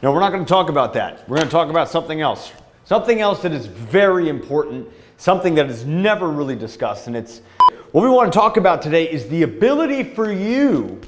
No, we're not going to talk about that. We're going to talk about something else. Something else that is very important, something that is never really discussed. And it's what we want to talk about today is the ability for you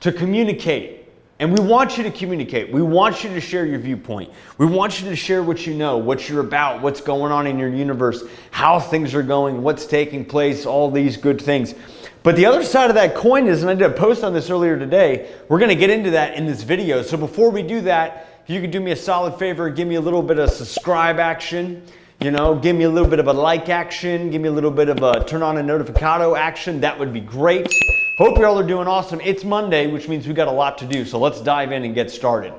to communicate. And we want you to communicate. We want you to share your viewpoint. We want you to share what you know, what you're about, what's going on in your universe, how things are going, what's taking place, all these good things. But the other side of that coin is, and I did a post on this earlier today, we're going to get into that in this video. So before we do that, if you could do me a solid favor and give me a little bit of subscribe action, you know, give me a little bit of a like action, give me a little bit of a turn on a notificado action, that would be great. Hope you all are doing awesome. It's Monday, which means we got a lot to do. So let's dive in and get started.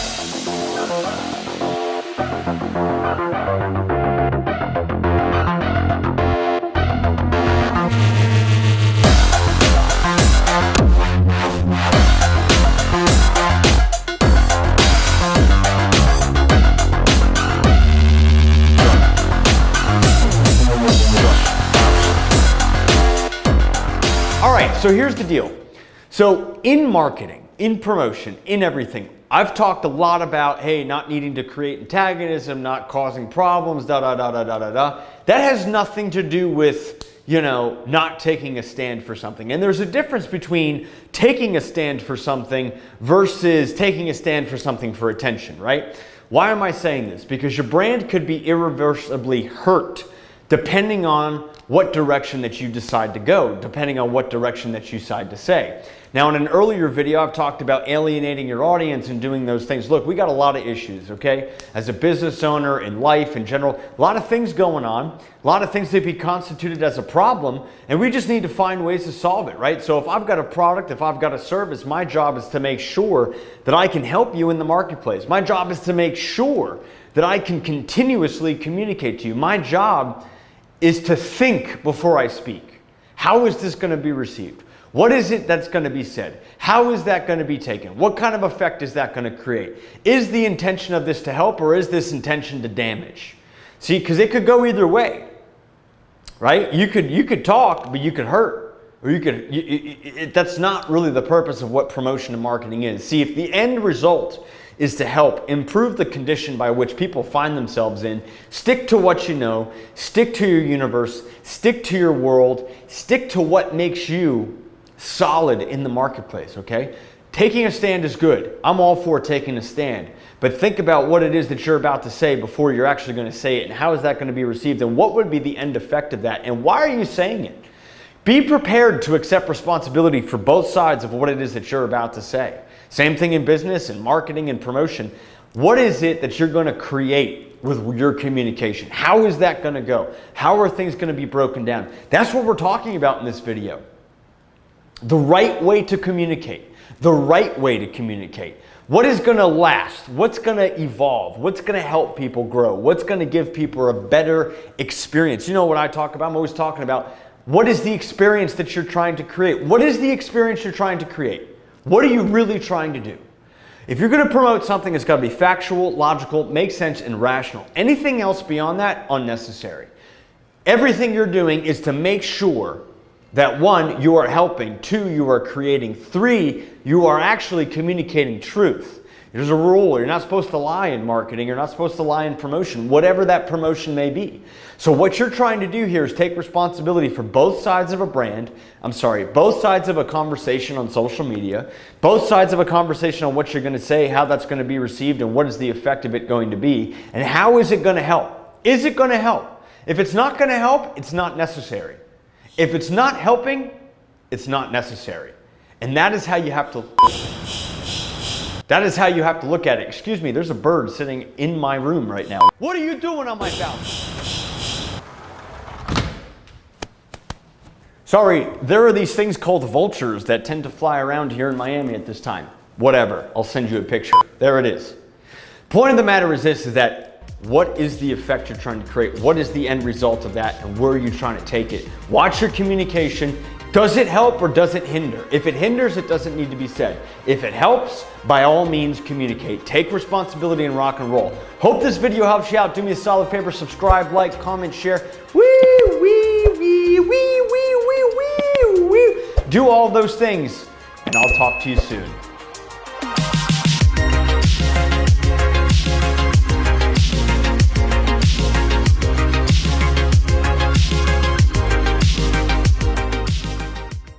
All right, so here's the deal. So in marketing, in promotion, in everything, I've talked a lot about, hey, not needing to create antagonism, not causing problems, That has nothing to do with, you know, not taking a stand for something. And there's a difference between taking a stand for something versus taking a stand for something for attention, right? Why am I saying this? Because your brand could be irreversibly hurt depending on what direction that you decide to go, depending on what direction that you decide to say. Now, in an earlier video, I've talked about alienating your audience and doing those things. Look, we got a lot of issues, okay? As a business owner, in life, in general, a lot of things going on, a lot of things that be constituted as a problem, and we just need to find ways to solve it, right? So if I've got a product, if I've got a service, my job is to make sure that I can help you in the marketplace. My job is to make sure that I can continuously communicate to you. My job is to think before I speak. How is this going to be received? What is it that's going to be said? How is that going to be taken? What kind of effect is that going to create? Is the intention of this to help, or is this intention to damage? See, because it could go either way, right? You could talk, but you could hurt, or that's not really the purpose of what promotion and marketing is. See, if the end result is to help improve the condition by which people find themselves in, stick to what you know, stick to your universe, stick to your world, stick to what makes you solid in the marketplace, okay? Taking a stand is good. I'm all for taking a stand. But think about what it is that you're about to say before you're actually going to say it, and how is that going to be received, and what would be the end effect of that, and why are you saying it? Be prepared to accept responsibility for both sides of what it is that you're about to say. Same thing in business and marketing and promotion. What is it that you're going to create with your communication? How is that going to go? How are things going to be broken down? That's what we're talking about in this video. The right way to communicate. The right way to communicate. What is going to last? What's going to evolve? What's going to help people grow? What's going to give people a better experience? You know what I talk about? I'm always talking about what is the experience that you're trying to create? What is the experience you're trying to create? What are you really trying to do? If you're going to promote something, it's got to be factual, logical, make sense, and rational. Anything else beyond that, unnecessary. Everything you're doing is to make sure that 1, you are helping, 2, you are creating, 3, you are actually communicating truth. There's a rule. You're not supposed to lie in marketing. You're not supposed to lie in promotion, whatever that promotion may be. So what you're trying to do here is take responsibility for both sides of a brand. Both sides of a conversation on social media, both sides of a conversation on what you're going to say, how that's going to be received, and what is the effect of it going to be, and how is it going to help? Is it going to help? If it's not going to help, it's not necessary. If it's not helping, it's not necessary. And that is how you have to look at it. Excuse me, there's a bird sitting in my room right now. What are you doing on my balcony? Sorry, there are these things called vultures that tend to fly around here in Miami at this time. Whatever, I'll send you a picture. There it is. Point of the matter is this, is that what is the effect you're trying to create? What is the end result of that, and where are you trying to take it? Watch your communication. Does it help or does it hinder? If it hinders, it doesn't need to be said. If it helps, by all means communicate. Take responsibility and rock and roll. Hope this video helps you out. Do me a solid favor, subscribe, like, comment, share. Do all those things, and I'll talk to you soon.